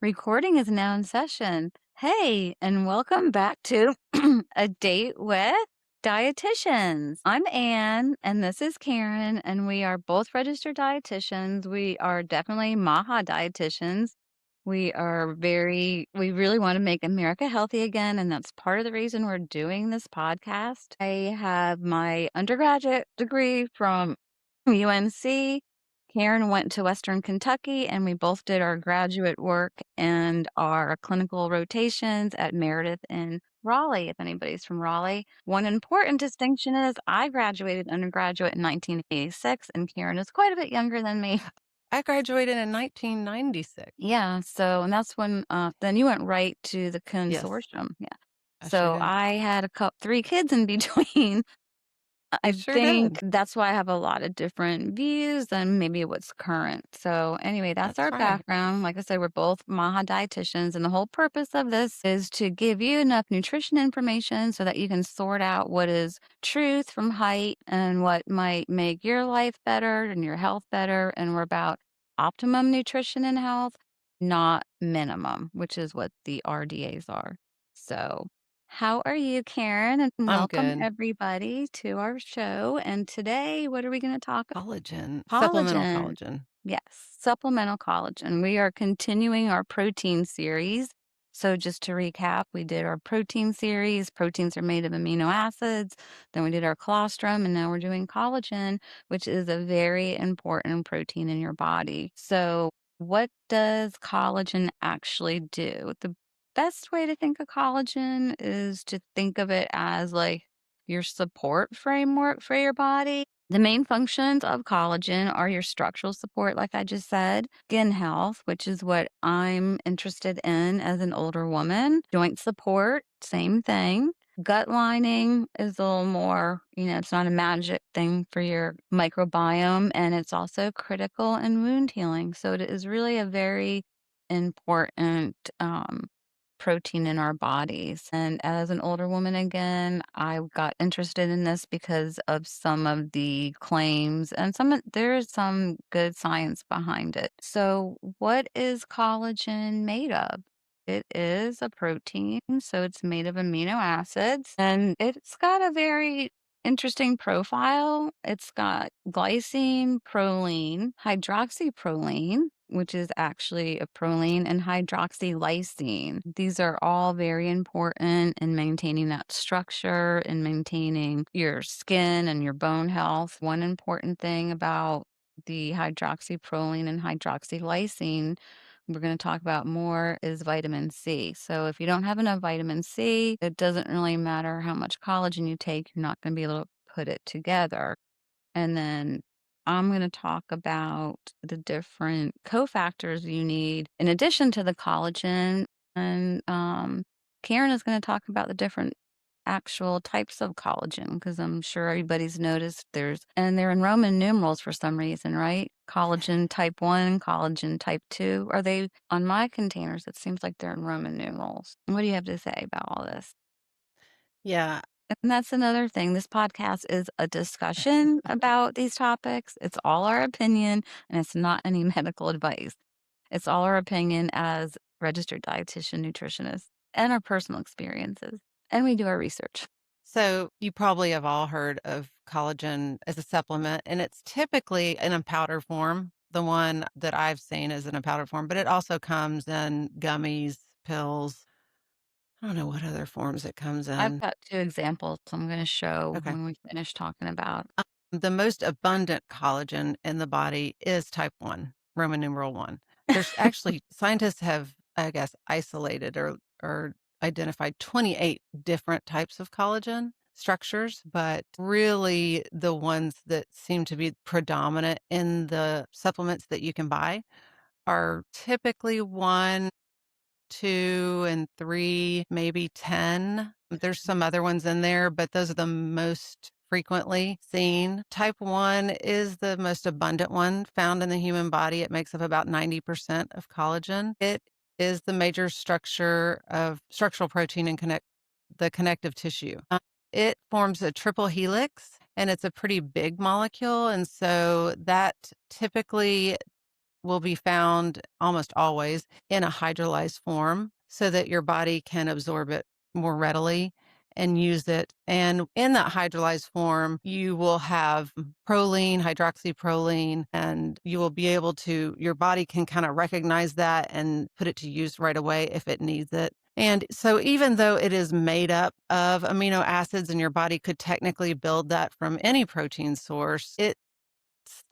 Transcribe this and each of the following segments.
Recording is now in session. Hey, and welcome back to A Date with Dietitians. I'm Ann, and this is Karen, and we are both registered dietitians. We are definitely MAHA dietitians. We really want to make America healthy again, and that's part of the reason we're doing this podcast. I have my undergraduate degree from UNC. Karen went to Western Kentucky, and we both did our graduate work and our clinical rotations at Meredith in Raleigh, if anybody's from Raleigh. One important distinction is I graduated undergraduate in 1986, and Karen is quite a bit younger than me. I graduated in 1996. Yeah, so and that's when, then you went right to the Yes, consortium, yeah. I sure So did. I had 3 kids in between. You I sure think did. that's why I have a lot of different views than maybe what's current. So anyway, that's That's our right. background. Like I said, we're both MAHA dietitians, and the whole purpose of this is to give you enough nutrition information so that you can sort out what is truth from hype and what might make your life better and your health better. And we're about optimum nutrition and health, not minimum, which is what the RDAs are. So how are you, Karen? And I'm welcome good. everybody to our show. And today, what are we going to talk Collagen, about? supplemental Collagen. collagen. Yes, supplemental collagen. We are continuing our protein series. So just to recap, we did our protein series. Proteins are made of amino acids. Then we did our colostrum, and now we're doing collagen, which is a very important protein in your body. So what does collagen actually do? The best way to think of collagen is to think of it as like your support framework for your body. The main functions of collagen are your structural support, like I just said, skin health, which is what I'm interested in as an older woman, joint support, same thing. Gut lining is a little more, it's not a magic thing for your microbiome, and it's also critical in wound healing. So it is really a very important protein in our bodies. And as an older woman again, I got interested in this because of some of the claims and there is some good science behind it. So what is collagen made of? It is a protein, so it's made of amino acids, and it's got a very interesting profile. It's got glycine, proline, hydroxyproline, which is actually a proline, and hydroxylysine. These are all very important in maintaining that structure and maintaining your skin and your bone health. One important thing about the hydroxyproline and hydroxylysine we're going to talk about more is vitamin C. So if you don't have enough vitamin C, it doesn't really matter how much collagen you take, you're not going to be able to put it together. And then I'm going to talk about the different cofactors you need in addition to the collagen. And Karen is going to talk about the different actual types of collagen because I'm sure everybody's noticed and they're in Roman numerals for some reason, right? Collagen type 1, collagen type 2. Are they on my containers? It seems like they're in Roman numerals. What do you have to say about all this? Yeah. And that's another thing. This podcast is a discussion about these topics. It's all our opinion, and it's not any medical advice. It's all our opinion as registered dietitian nutritionists and our personal experiences. And we do our research. So you probably have all heard of collagen as a supplement, and it's typically in a powder form. The one that I've seen is in a powder form, but it also comes in gummies, pills. I don't know what other forms it comes I've in. got 2 examples I'm going to show Okay. when we finish talking about. The most abundant collagen in the body is type 1, Roman numeral 1. There's actually scientists have, I guess, isolated or identified 28 different types of collagen structures, but really the ones that seem to be predominant in the supplements that you can buy are typically 1, 2, and 3, maybe 10. There's some other ones in there, but those are the most frequently seen. Type 1 is the most abundant one found in the human body. It makes up about 90% of collagen. It is the major structural protein in the connective tissue. It forms a triple helix and it's a pretty big molecule. And so that typically will be found almost always in a hydrolyzed form so that your body can absorb it more readily and use it. And in that hydrolyzed form, you will have proline, hydroxyproline, and you will be able to, your body can kind of recognize that and put it to use right away if it needs it. And so, even though it is made up of amino acids and your body could technically build that from any protein source, it's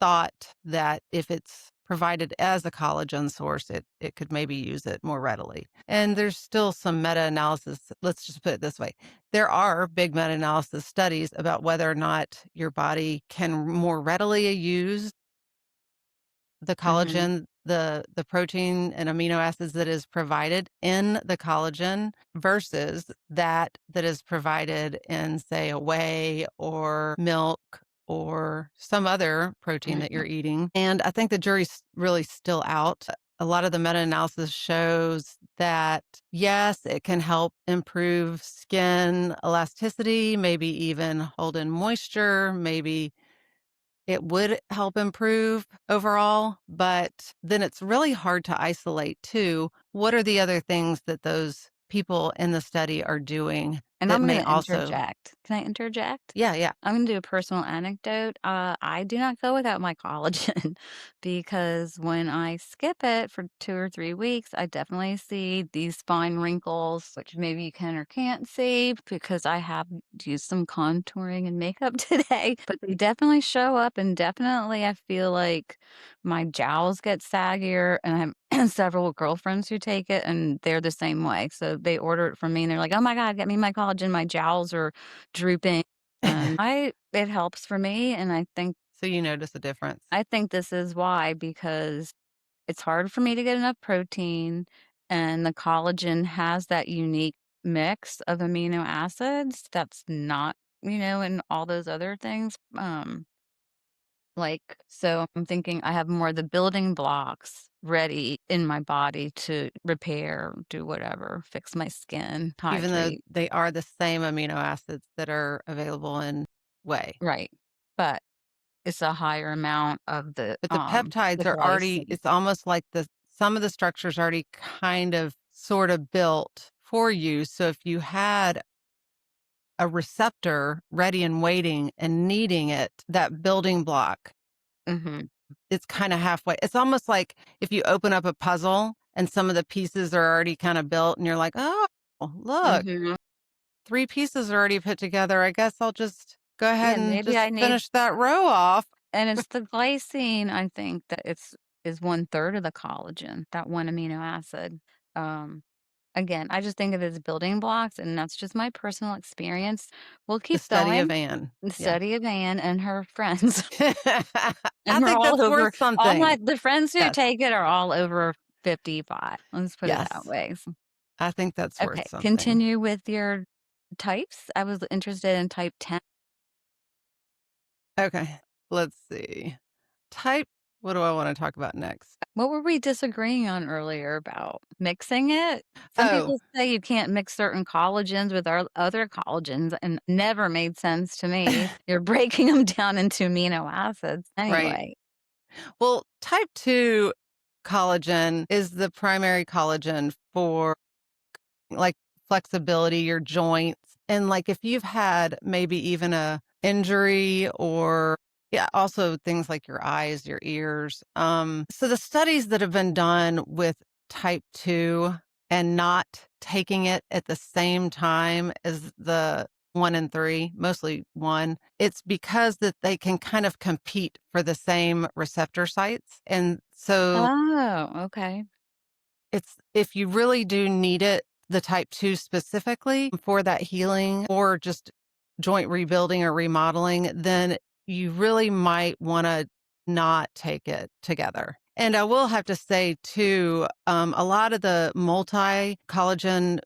thought that if it's provided as a collagen source, it could maybe use it more readily. And there's still some meta-analysis. Let's just put it this way. There are big meta-analysis studies about whether or not your body can more readily use the Mhm. collagen, the protein and amino acids that is provided in the collagen versus that is provided in, say, a whey or milk or some other protein that you're Mhm. eating. And I think the jury's really still out. A lot of the meta-analysis shows that, yes, it can help improve skin elasticity, maybe even hold in moisture, maybe it would help improve overall, but then it's really hard to isolate too. What are the other things that those people in the study are doing And that I'm may gonna also. interject. Can I interject? Yeah, yeah. I'm gonna do a personal anecdote. I do not go without my collagen because when I skip it for 2 or 3 weeks, I definitely see these fine wrinkles, which maybe you can or can't see because I have used some contouring and makeup today, but they definitely show up and definitely I feel like my jowls get saggier and I have several girlfriends who take it and they're the same way. So they order it from me and they're like, "Oh my God, get me my collagen. My jowls are drooping." And I it helps for me, and So you notice a difference. I think this is why, because it's hard for me to get enough protein, and the collagen has that unique mix of amino acids that's not, in all those other things, so I'm thinking I have more of the building blocks ready in my body to repair, do whatever, fix my skin, Even though hydrate. they are the same amino acids that are available in whey. Right. But it's a higher amount of But the the peptides are already, glycine. it's almost like some of the structures already kind of sort of built for you. So if you had a receptor ready and waiting and needing it, that building block, Mhm, it's kind of halfway. It's almost like if you open up a puzzle and some of the pieces are already kind of built and you're like, oh, look, mhm. 3 pieces are already put together. I guess I'll just go ahead Yeah, and maybe just I need finish that row off. and it's the glycine, I think, that is 1/3 of the collagen, that one amino acid. Um, Again, I just think of it as building blocks, and that's just my personal experience. We'll The keep study of going. Anne. The Yeah. study of Anne and her friends, I and we're think all that's over worth something. the friends who Yes. take it are all over 55. Let's put it that Yes. way. I think that's Okay, worth something. continue with your types. I was interested in type 10. Okay. Let's see. Type, what do I want to talk about next? What were we disagreeing on earlier about mixing it? Some Oh, people say you can't mix certain collagens with our other collagens, and never made sense to me. You're breaking them down into amino acids right. anyway. Well, type 2 collagen is the primary collagen for like flexibility, your joints. And like if you've had maybe even a injury or yeah, also things like your eyes, your ears. So the studies that have been done with type 2 and not taking it at the same time as the 1 and 3, mostly 1, it's because that they can kind of compete for the same receptor sites. And so Oh, okay. it's if you really do need it, the type 2 specifically for that healing or just joint rebuilding or remodeling, then you really might wanna not take it together. And I will have to say too, a lot of the multi-collagen,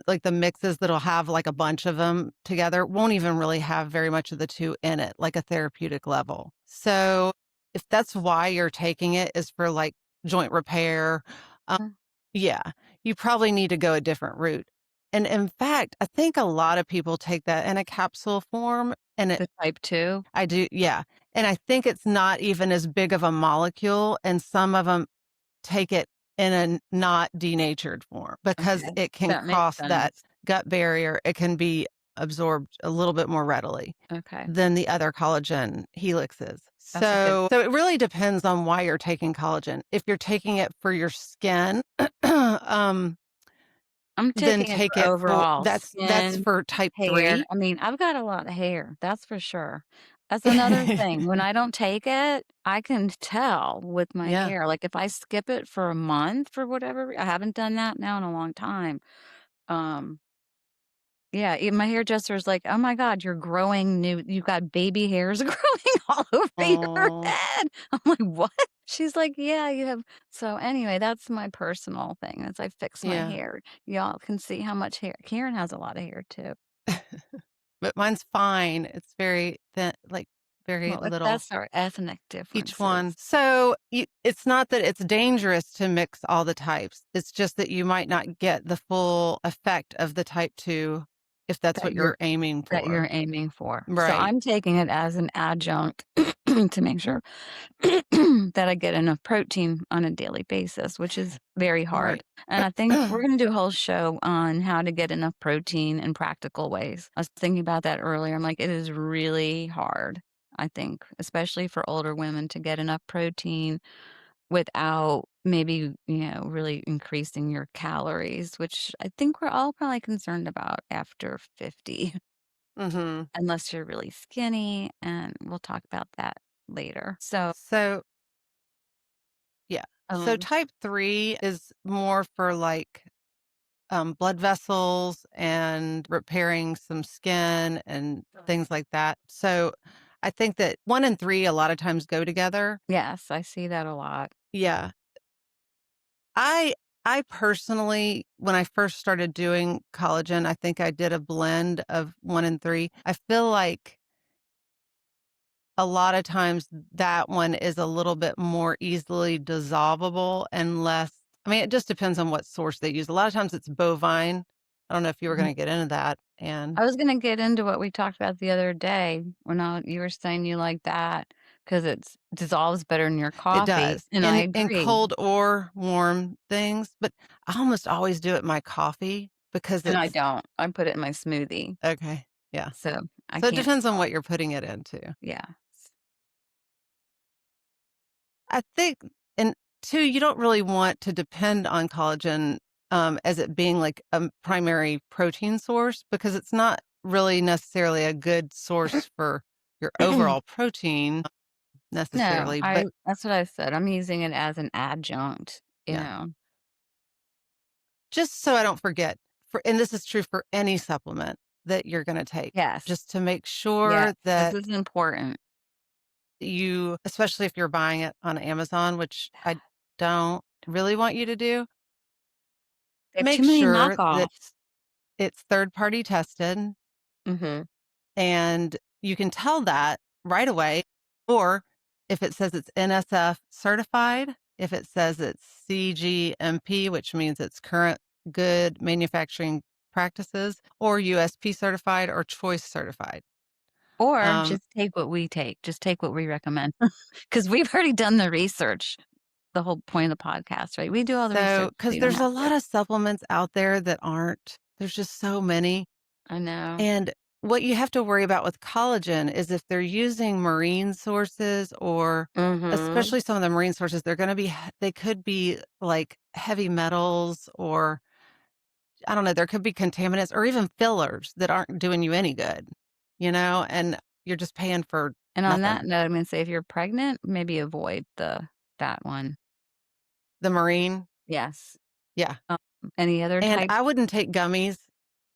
like the mixes that'll have like a bunch of them together, won't even really have very much of the 2 in it, like a therapeutic level. So if that's why you're taking it is for like joint repair, um, Mm. yeah, you probably need to go a different route. And in fact, I think a lot of people take that in a capsule form and The type 2? I do, yeah. And I think it's not even as big of a molecule and some of them take it in a not denatured form because Okay. it can That makes cross that sense. gut barrier. It can be absorbed a little bit more readily Okay. than the other collagen helixes. That's a good So it really depends on why you're taking collagen. If you're taking it for your skin, um, I'm then taking it take for it for overall that's skin, for type hair. 3. I mean, I've got a lot of hair, that's for sure. That's another thing. When I don't take it, I can tell with my Yeah. hair. Like if I skip it for a month for whatever I haven't done that now in a long time. Um, yeah, even my hairdresser's like, "Oh my god, you're growing new you've got baby hairs growing all over your Oh, head." I'm like, "What?" She's like, "Yeah, you have." So anyway, that's my personal thing as I fix my yeah. hair. Y'all can see how much hair Karen has a lot of hair too. But mine's fine. It's very thin, like, very Well, little that's our ethnic each one. differences. So, it's not that it's dangerous to mix all the types. It's just that you might not get the full effect of the type 2 if that's That what you're you're aiming that you're for. aiming for. So Right, I'm taking it as an adjunct to make sure that I get enough protein on a daily basis, which is very hard. right. And I think we're gonna do a whole show on how to get enough protein in practical ways. I was thinking about that earlier. I'm like, it is really hard, I think, especially for older women to get enough protein without maybe, really increasing your calories, which I think we're all probably concerned about after 50, Mhm. unless you're really skinny, and we'll talk about that later. So, So yeah. So um type 3 is more for, like, blood vessels and repairing some skin and things like that. So I think that 1 and 3 a lot of times go together. yes, I see that a lot. Yeah. I I personally, when I first started doing collagen, I think I did a blend of 1 and 3. I feel like a lot of times that one is a little bit more easily dissolvable and less. I mean, it just depends on what source they use. A lot of times it's bovine. I don't know if you were Mhm. gonna get into that, and I was gonna get into what we talked about the other day when you were saying you like that because it dissolves better in your it coffee, does and I in agree, cold or warm things, but I almost always do it in my coffee because and I it's don't. I put it in my smoothie, okay, yeah. so I So it can't depends on tell. what you're putting it into. Yeah. I think and 2, you don't really want to depend on collagen, as it being like a primary protein source because it's not really necessarily a good source for your overall protein No, necessarily, I but that's what I said. I'm using it as an adjunct, you yeah. know? Just so I don't forget, and this is true for any supplement that you're gonna take, Yes. just to make Yes, sure this that is important. you especially if you're buying it on Amazon, which I don't really want you to do, They have too make many sure that knockoffs. it's third party tested, Mhm. and you can tell that right away. Or if it says it's NSF certified, if it says it's CGMP, which means it's current good manufacturing practices, or USP certified or choice certified. Or Um, just take what we take, just take what we recommend, because 'cause we've already done the research, the whole point of the podcast, right? We do all the so research so because you don't there's have a to. lot of supplements out there that aren't, there's just so many. I know. And what you have to worry about with collagen is if they're using marine sources or Mhm. especially some of the marine sources, they're going to be, they could be like heavy metals or I don't know, there could be contaminants or even fillers that aren't doing you any good, and you're just paying for And on that nothing. note, I'm gonna say if you're pregnant, maybe avoid that one. The marine, Yes. yeah. Um, any other And type I wouldn't take gummies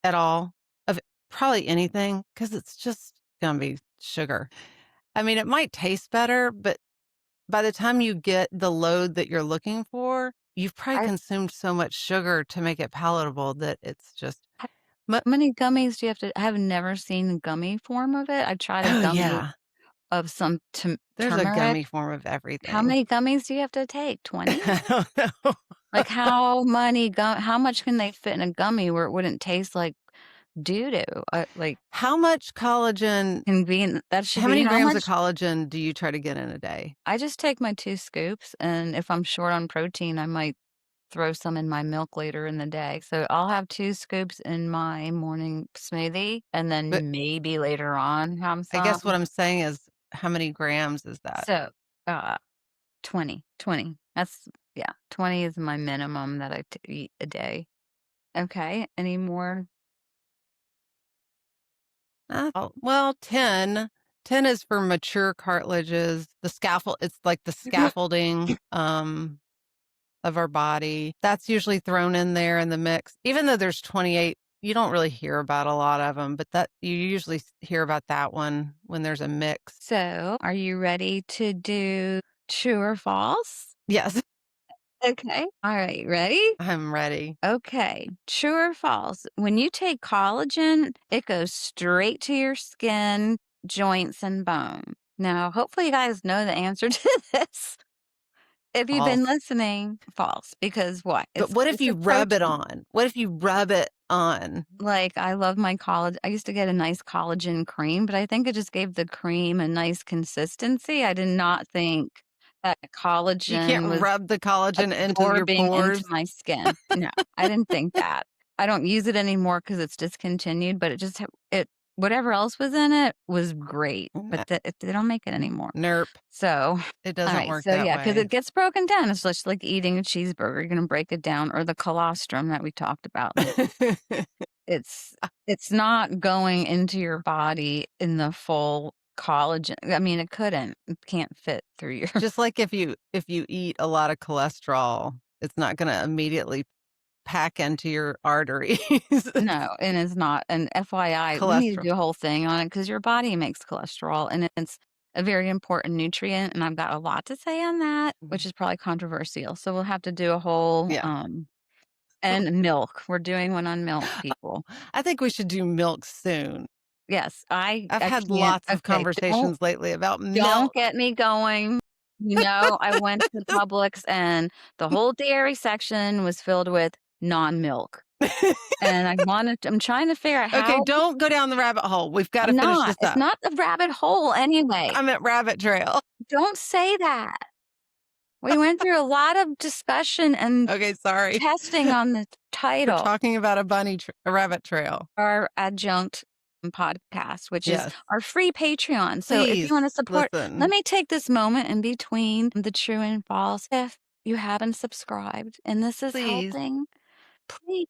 at all of probably anything because it's just going to be sugar. I mean, it might taste better, but by the time you get the load that you're looking for, you've probably I consumed so much sugar to make it palatable that it's just How mu many gummies do you have to I have never seen the gummy form of it. I tried a Oh, gummy yeah. of some There's a turmeric. gummy form of How everything. many gummies do you have to take? 20? I don't know. Like, how much can they fit in a gummy where it wouldn't taste like doo-doo, like, How much collagen convenient that should how be many how grams of much collagen do you try to get in a day? I just take my 2 scoops, and if I'm short on protein, I might throw some in my milk later in the day. So I'll have 2 scoops in my morning smoothie, and But then maybe later on have I guess what some. I'm saying is how many grams is that? So, uh, 20. That's yeah, 20 is my minimum that eat a day. Okay, any more? Well, 10. 10 is for mature cartilages. It's like the scaffolding, of our body. That's usually thrown in there in the mix. Even though there's 28, you don't really hear about a lot of them, but that you usually hear about that one when there's a mix. So, are you ready to do true or false? Yes, Okay. All right, ready? I'm ready. Okay, true or false? When you take collagen, it goes straight to your skin, joints, and bone. Now, hopefully, you guys know the answer to this. If you've been False. listening, false. Because what? But what if It's you a rub it protein. on? What if you rub it on? Like, I love my collagen. I used to get a nice collagen cream, but I think it just gave the cream a nice consistency. I did not think that You can't collagen was rub the collagen into your absorbing into pores. my skin. No, I didn't think that. I don't use it anymore because it's discontinued, but it just ha it whatever else was in it was great, but they don't make it anymore. Nerp. So, It doesn't alright, work so that yeah, because way. it gets broken down. It's just like eating a cheeseburger. You're gonna break it down or the colostrum that we talked about, like, it's it's not going into your body in the full collagen. I mean, it couldn't. It can't fit through your Just like if you eat a lot of cholesterol, it's not gonna immediately pack into your arteries. It's No, and it's not. And FYI, we need to cholesterol. do a whole thing on it because your body makes cholesterol and it's a very important nutrient. And I've got a lot to say on that, which Mhm. is probably controversial. So we'll have to do a whole Yeah. and milk. We're doing one on milk, people. I think we should do milk soon. Yes, I've I had can't. lots of Okay, conversations lately about don't milk. get me going. I went to Publix and the whole dairy section was filled with non-milk. And I'm trying to figure out Okay, how. don't go down the rabbit hole. We've gotta I'm finish not. this It's up. not a rabbit hole anyway. I'm at rabbit trail. Don't say that. We went through a lot of discussion and Okay, sorry. testing on the We're title, talking about a rabbit trail. our adjunct podcast, which is Yes. our free Patreon. So if you Please want to support, let listen. me take this moment in between the true and false. If you haven't subscribed and this is Please. helping, please.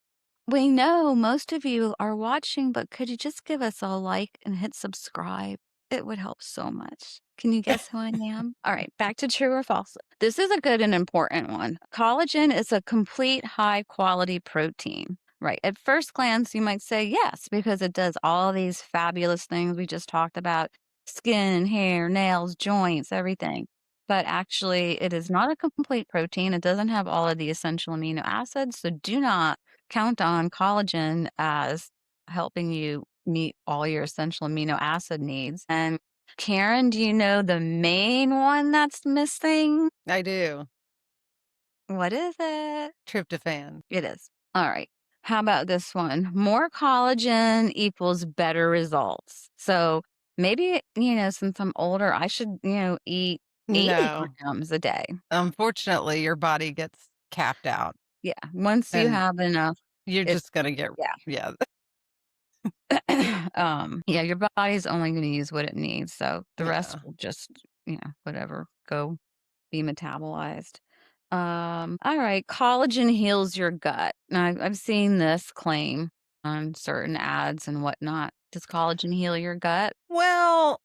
We know most of you are watching, but could you just give us a like and hit subscribe? It would help so much. Can you guess who I am? All right, back to true or false. This is a good and important one. Collagen is a complete high quality protein. Right. At first glance, you might say yes, because it does all these fabulous things we just talked about skin, hair, nails, joints, everything. But actually, it is not a complete protein. It doesn't have all of the essential amino acids. So do not count on collagen as helping you meet all your essential amino acid needs. And Karen, do you know the main one that's missing? I do. What is it? Tryptophan. It is. All right. How about this one? More collagen equals better results. So maybe, since I'm older, I should, eat 80 No. grams a day. Unfortunately, your body gets capped out, Yeah. Once you and have enough, you're it, just gonna get yeah. yeah. Yeah, your body's only going to use what it needs. So the rest Yeah. will just, whatever, go be metabolized. All right. Collagen heals your gut. Now, I've seen this claim on certain ads and whatnot. Does collagen heal your gut? Well,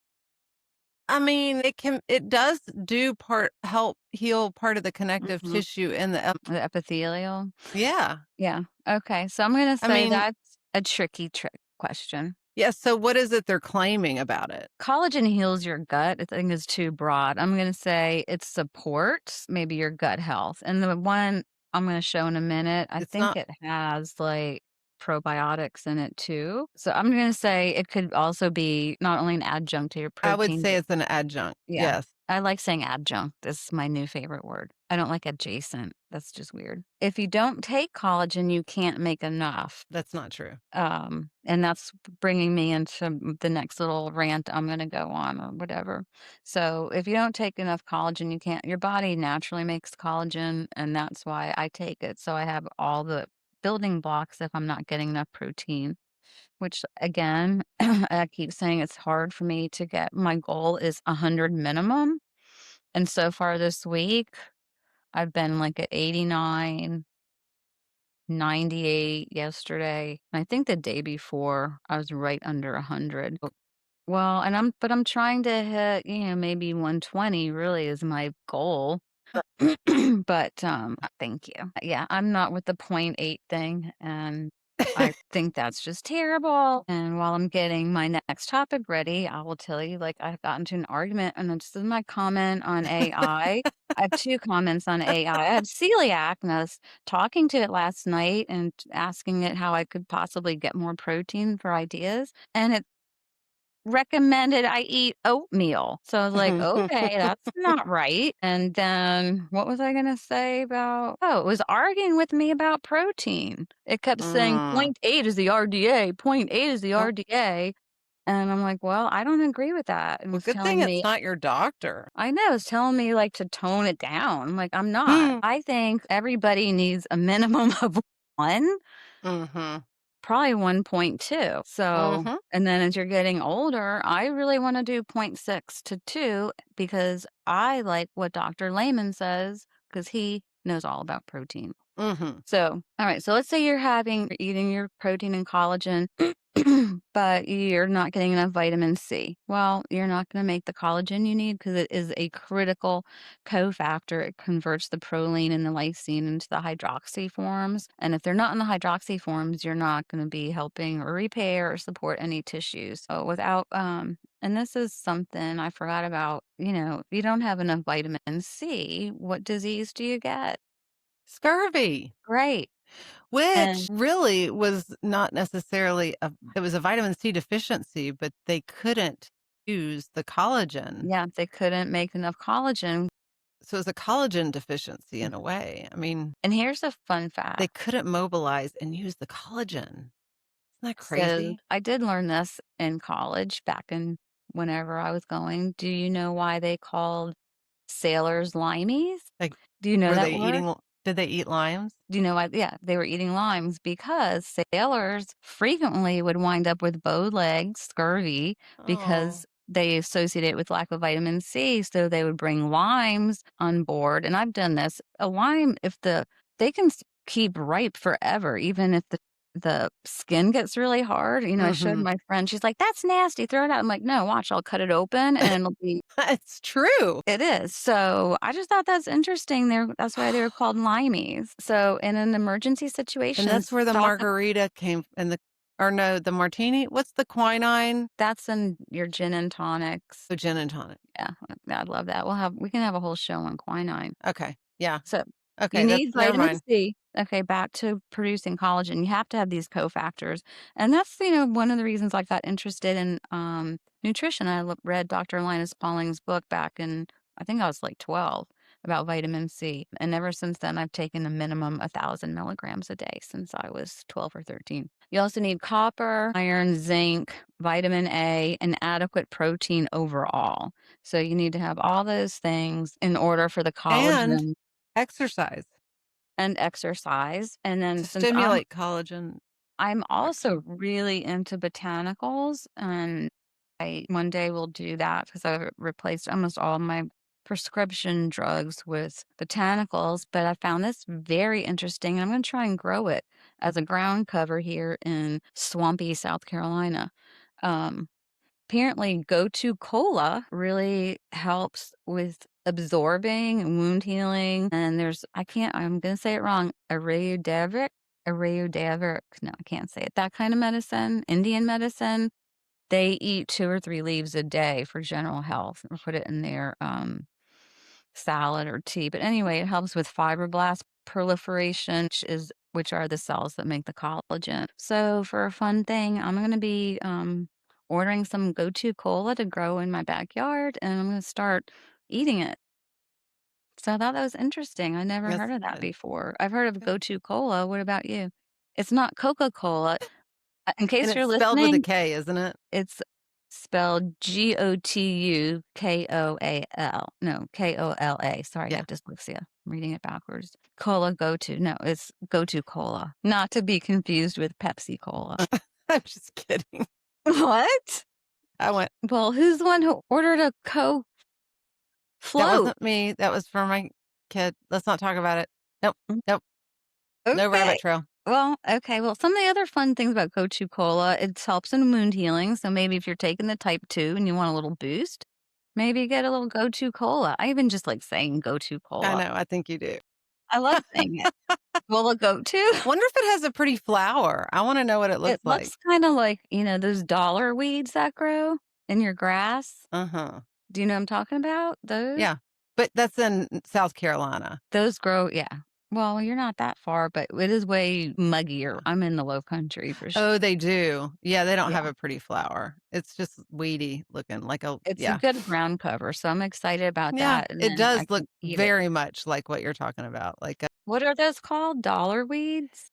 I mean, it does do part help heal part of the connective Hmm. tissue in the The epithelial? yeah. Yeah. Okay. So I'm going to I say mean, that's a tricky trick question. yes, so what is it they're claiming about it? Collagen heals your gut, I think is too broad. I'm gonna say it supports maybe your gut health, and the one I'm gonna show in a minute, I It's think not it has, like, probiotics in it too. So I'm gonna say it could also be not only an adjunct to your I would protein, say but it's an adjunct. yeah. Yes. I like saying adjunct. This is my new favorite word. I don't like adjacent. That's just weird. If you don't take collagen, you can't make enough. That's not true. And that's bringing me into the next little rant I'm going to go on or whatever. So, if you don't take enough collagen, you can't, your body naturally makes collagen, and that's why I take it. So, I have all the building blocks if I'm not getting enough protein, which again, I keep saying it's hard for me to get. My goal is 100 minimum. And so far this week, I've been like at 89, 98 yesterday. I think the day before I was right under 100. Well, and I'm trying to hit, maybe 120 really is my goal. But, thank you. Yeah, I'm not with the point 0.8 thing, and I think that's just terrible, and while I'm getting my next topic ready, I will tell you, like, I got into an argument, and this is my comment on AI. I have 2 comments on AI. I have celiac, and I was talking to it last night and asking it how I could possibly get more protein for ideas, and it recommended I eat oatmeal. So I was like, "Okay, that's not right." And then what was I gonna say about it was arguing with me about protein. It kept saying Mm. point 0.8 is the RDA, point 0.8 is the Oh, RDA. And I'm like, "Well, I don't agree with that." And it well, was good thing telling it's me not your doctor. I know, it's telling me, like, to tone it down. I'm like, "I'm not." Hmm. I think everybody needs a minimum of 1. Mhm. Probably 1.2. So Mhm. and then as you're getting older, I really wanna do point 0.6 to 2 because I like what Doctor Layman says because he knows all about protein. Mhm. So, all right, so let's say you're eating your protein and collagen, but you're not getting enough vitamin C. Well, you're not going to make the collagen you need because it is a critical cofactor. It converts the proline and the lysine into the hydroxy forms. And if they're not in the hydroxy forms, you're not going to be helping or repair or support any tissues. So and this is something I forgot about, if you don't have enough vitamin C, what disease do you get? Scurvy, Great. which And really was not necessarily it was a vitamin C deficiency, but they couldn't use the collagen. yeah, they couldn't make enough collagen. So it was a collagen deficiency in a way. I mean, And here's a fun they fact. couldn't mobilize and use the collagen. Isn't that So crazy? I did learn this in college back in whenever I was going. Do you know why they called sailors limeys? Like, Do you know were that they word? eating did they eat limes? Do you know why? Yeah, they were eating limes because sailors frequently would wind up with bow legs, scurvy, Oh. because they associate it with lack of vitamin C. So they would bring limes on board. And I've done this. A lime, if they can keep ripe forever, even if the skin gets really hard. I showed Mhm. my friend. She's like, "That's nasty. Throw it out." I'm like, "No, watch. I'll cut it open, and it'll be It's true. it is. So, I just thought that's interesting there that's why they were called limeys. So, in an emergency And situation, that's where the stop it. margarita came and the or no, the martini? What's the quinine? That's in your gin and tonics. Oh, gin and tonic. Yeah, I love that. We can have a whole show on quinine. Okay, yeah. So, you Okay, that's need never vitamin mind. C. Okay, back to producing collagen. You have to have these cofactors, and that's, one of the reasons I got interested in, nutrition. I read Dr. Linus Pauling's book back in I think I was, like, 12 about vitamin C, and ever since then, I've taken a minimum 1,000 milligrams a day since I was 12 or 13. You also need copper, iron, zinc, vitamin A, and adequate protein overall. So you need to have all those things in order for the And collagen exercise and exercise, and then to since I'm stimulate collagen I'm also production. really into botanicals, and I one day will do that because I've replaced almost all my prescription drugs with botanicals, but I found this very interesting, and I'm gonna try and grow it as a ground cover here in swampy South Carolina. Um Apparently, Go-To Cola really helps with absorbing and wound healing, and I'm gonna say it wrong, Arayodavic, no, I can't say it. That kind of medicine, Indian medicine, they eat 2 or 3 leaves a day for general health or put it in their, salad or tea, but anyway, it helps with fibroblast proliferation, which are the cells that make the collagen. So for a fun thing, I'm gonna be, ordering some Go-To cola to grow in my backyard, and I'm gonna start eating it. So I thought that was interesting. I never Yes, heard of you that did. before. I've heard of Yeah. Go-To Cola. What about you? It's not Coca-Cola. In And case it's you're spelled with a listening, K, isn't it? it's spelled Gotukola. No, Kola. Sorry, I Yeah. have dyslexia. I'm reading it backwards. Cola Go-To. No, it's Go-To Cola, not to be confused with Pepsi Cola. I'm just kidding. What? I went, Well, who's the one who ordered a Coke "That float? wasn't me. That was for my kid. Let's not talk about it. Nope. Nope. No rabbit Okay. trail." Well, okay. Well, some of the other fun things about Gotu Cola, it helps in wound healing. So maybe if you're taking the type 2 and you want a little boost, maybe get a little Gotu Cola. I even just like saying Gotu I Cola. know, I think you do. I love saying it. Cola Gotu. Wonder if it has a pretty flower. I wanna know what it It looks like. looks kind of like, those dollar weeds that grow in your grass. Uh-huh. Do you know what I'm talking about? Those? Yeah. But that's in South Carolina. Those grow, yeah. Well, you're not that far, but it is way muggier. I'm in the low country for sure. Oh, they do. Yeah, they don't Yeah. have a pretty flower. It's just weedy looking like a It's a yeah. good ground cover, so I'm excited about Yeah, that, and it then I does look can eat it. very much like what you're talking about, like, What are those called? Dollar weeds?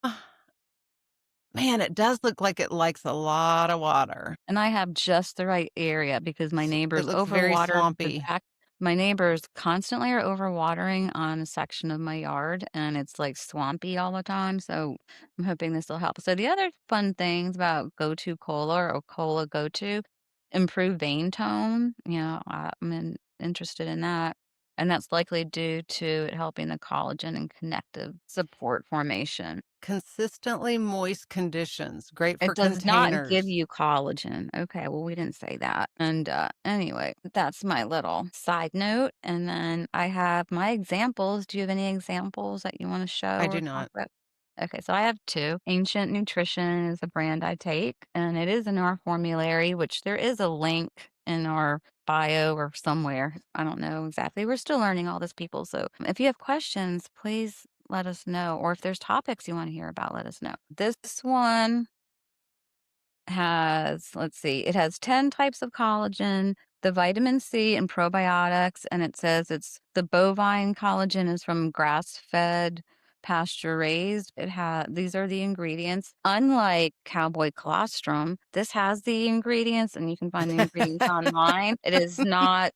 man, it does look like it likes a lot of water. And I have just the right area because my It neighbors looks very overwatered the swampy. back. My neighbors constantly are overwatering on a section of my yard, and it's, like, swampy all the time, so I'm hoping this will help. So the other fun things about Go-To Cola or Cola Go-To, improve vein tone, interested in that, and that's likely due to it helping the collagen and connective support formation. Consistently moist conditions, great for It does not give containers. you collagen. Okay, well, we didn't say that. And, anyway, that's my little side note, and then I have my examples. Do you have any examples that you wanna show I or do talk not. about? Okay, so I have 2. Ancient Nutrition is a brand I take, and it is in our formulary, which there is a link in our bio or somewhere. I don't know exactly. We're still learning all this, people, so if you have questions, please let us know, or if there's topics you wanna hear about, let us know. This one has, let's see, it has 10 types of collagen, the vitamin C and probiotics, and it says it's the bovine collagen is from grass-fed, pasture raised. These are the ingredients. Unlike cowboy colostrum, this has the ingredients and you can find the ingredients online. It is not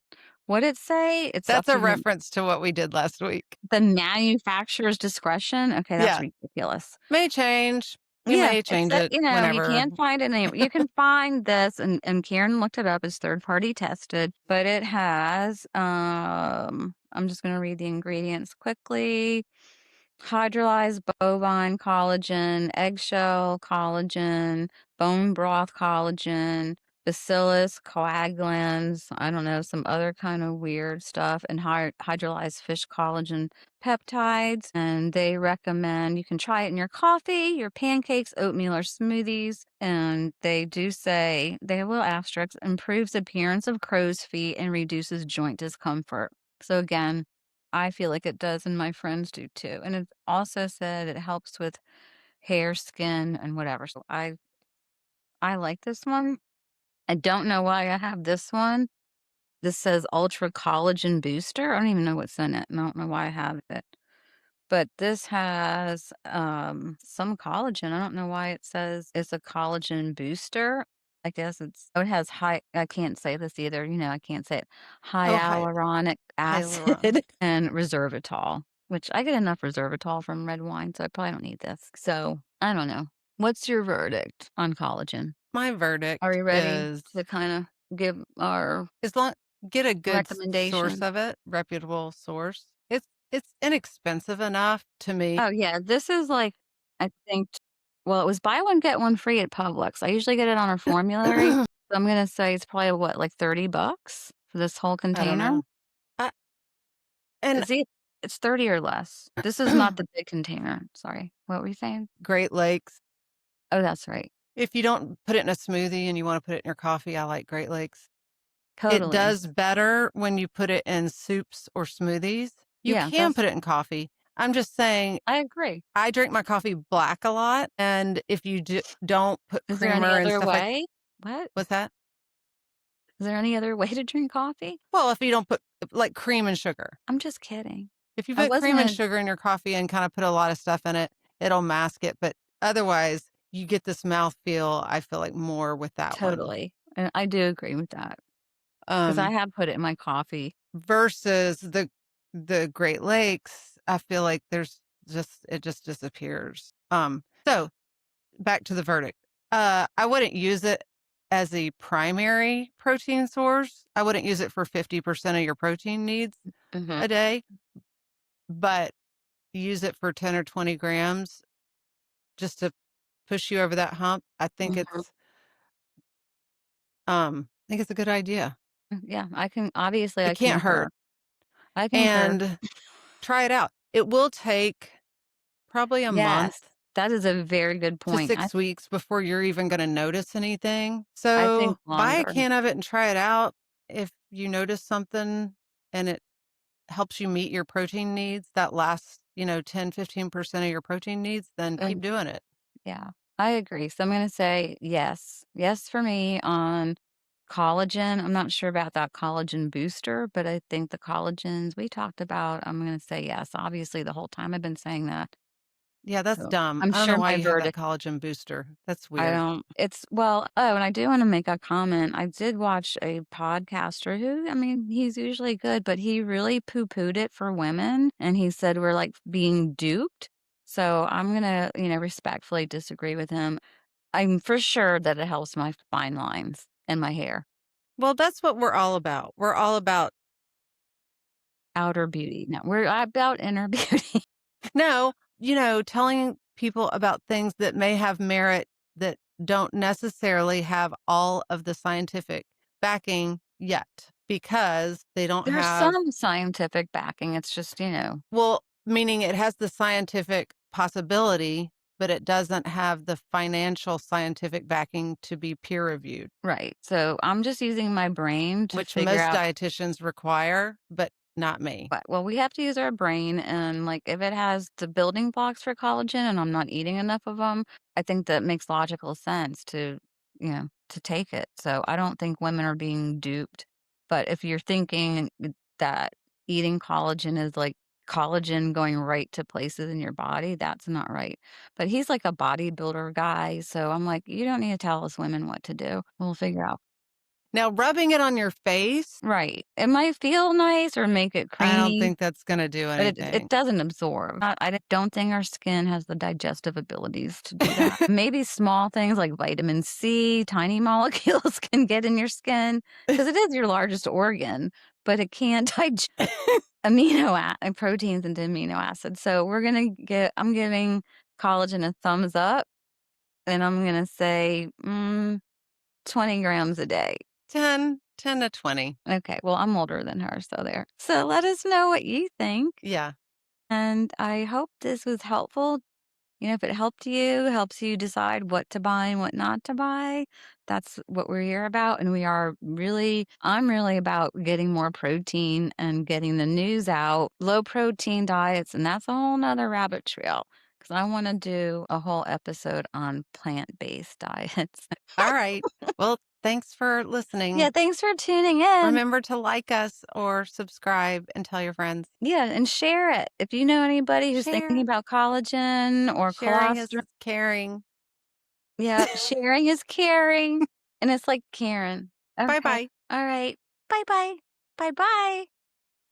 what it say? It's up That's a to reference to what we did last week. the manufacturer's discretion. Okay, that's Yeah, ridiculous. may change. You Yeah, may it's change that it you whenever. can't find it anywhere. You can find this, and Karen looked it up, it's third party tested, but it has, I'm just gonna read the ingredients quickly. Hydrolyzed bovine collagen, eggshell collagen, bone broth collagen, bacillus coagulans, I don't know, some other kind of weird stuff, and hydrolyzed fish collagen peptides. And they recommend you can try it in your coffee, your pancakes, oatmeal, or smoothies. And they do say, they have a little asterisk, improves appearance of crow's feet and reduces joint discomfort. So again, I feel like it does, and my friends do too. And it also said it helps with hair, skin, and whatever. So I like this one. I don't know why I have this one. This says Ultra Collagen Booster. I don't even know what's in it. And I don't know why I have it. But this has some collagen. I don't know why it says it's a collagen booster. I guess it has I can't say this either. I can't say it. Oh, Hyaluronic acid hyaluronic. and resveratrol, which I get enough resveratrol from red wine, so I probably don't need this. So I don't know. What's your verdict on collagen? My Are verdict you ready is to kind of give our as long get a good source recommendation? of it, reputable source. It's inexpensive enough to me. Oh, yeah, this is like, I think well, it was buy one, get one free at Publix. I usually get it on a formulary, I so I'm gonna say it's probably, what, like 30 bucks for this whole don't container? know. I and It's 30 or less. This is not the big container, sorry. What were you saying? Great Lakes. Oh, that's right. If you don't put it in a smoothie and you wanna put it in your coffee, I like Great Lakes. It Totally. does better when you put it in soups or smoothies. You Yeah, can put it in coffee. I'm just saying, I agree. I drink my coffee black a lot, and if you don't put Is there any creamer and other stuff like way? What? what's that? Is there any other way to drink coffee? Well, if you don't put, like, cream and sugar. I'm just kidding. If you I put cream and wasn't sugar in your coffee and kinda put a lot of stuff in it, it'll mask it, but otherwise, you get this mouthfeel, I feel like, more with that one. totally, and I do agree with that because I Um, have put it in my coffee. versus the Great Lakes, I feel like there's just it just disappears. So back to the verdict. I wouldn't use it as a primary protein source. I wouldn't use it for 50% of your protein needs Mhm, a day, but use it for 10 or 20 grams just to push you over that hump. mhm. I think it's a good idea. Yeah, I can obviously, It I can't concur. hurt. I concur. And try it out. It will take probably a month Yes, that is a very good to point. 6 weeks before you're even gonna notice anything. I So, think buy a longer. can of it and try it out. If you notice something and it helps you meet your protein needs, that last, 10, 15% of your protein needs, then keep Mm, doing it. yeah, I agree. So I'm gonna say yes. Yes for me on collagen. I'm not sure about that collagen booster, but I think the collagens we talked about, I'm gonna say yes. Obviously, the whole time I've been saying that. Yeah, that's So dumb. I'm I don't sure know why my you have that verdict collagen booster. That's I weird. don't it's well, oh, and I do wanna make a comment. I did watch a podcaster who, I mean, he's usually good, but he really poo-pooed it for women, and he said we're, like, being duped. So I'm gonna, respectfully disagree with him. I'm for sure that it helps my fine lines and my hair, Well, that's what we're all about. We're all about outer beauty. No, we're about inner beauty. no, telling people about things that may have merit that don't necessarily have all of the scientific backing yet because they don't There's have, some scientific backing, it's just, well, meaning it has the scientific possibility, but it doesn't have the financial scientific backing to be peer reviewed, right. So I'm just using my brain to which figure most out. dietitians require, but not me. But well, we have to use our brain, and, like, if it has the building blocks for collagen and I'm not eating enough of them, I think that makes logical sense to take it. So, I don't think women are being duped. But if you're thinking that eating collagen is like collagen going right to places in your body, that's not right. But he's like a bodybuilder guy, so I'm like, "You don't need to tell us women what to do. We'll figure out." Now, rubbing it on your face, Right. It might feel nice or make it I don't creamy. think that's going to do But it anything. doesn't absorb. I don't think our skin has the digestive abilities to do that. Maybe small things like vitamin C, tiny molecules can get in your skin because it is your largest organ, but it can't digest proteins into amino acids. So I'm giving collagen a thumbs up, and I'm gonna say, 20 grams a day. 10 to 20. Okay, well, I'm older than her, so there. So let us know what you think. Yeah. And I hope this was helpful. If it helps you decide what to buy and what not to buy, that's what we're here about. And I'm really about getting more protein and getting the news out, low protein diets. And that's a whole nother rabbit trail because I want to do a whole episode on plant based diets. All right. Well, thanks for Yeah, listening. thanks for tuning in. Remember to like us or subscribe and tell your friends. Yeah, and share it. If you know anybody who's thinking Share. about collagen or Sharing is colostrum. caring. Yep, sharing is caring, and it's like Karen. Bye Okay. bye. All right. Bye-bye. Bye-bye.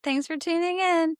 Thanks for tuning in.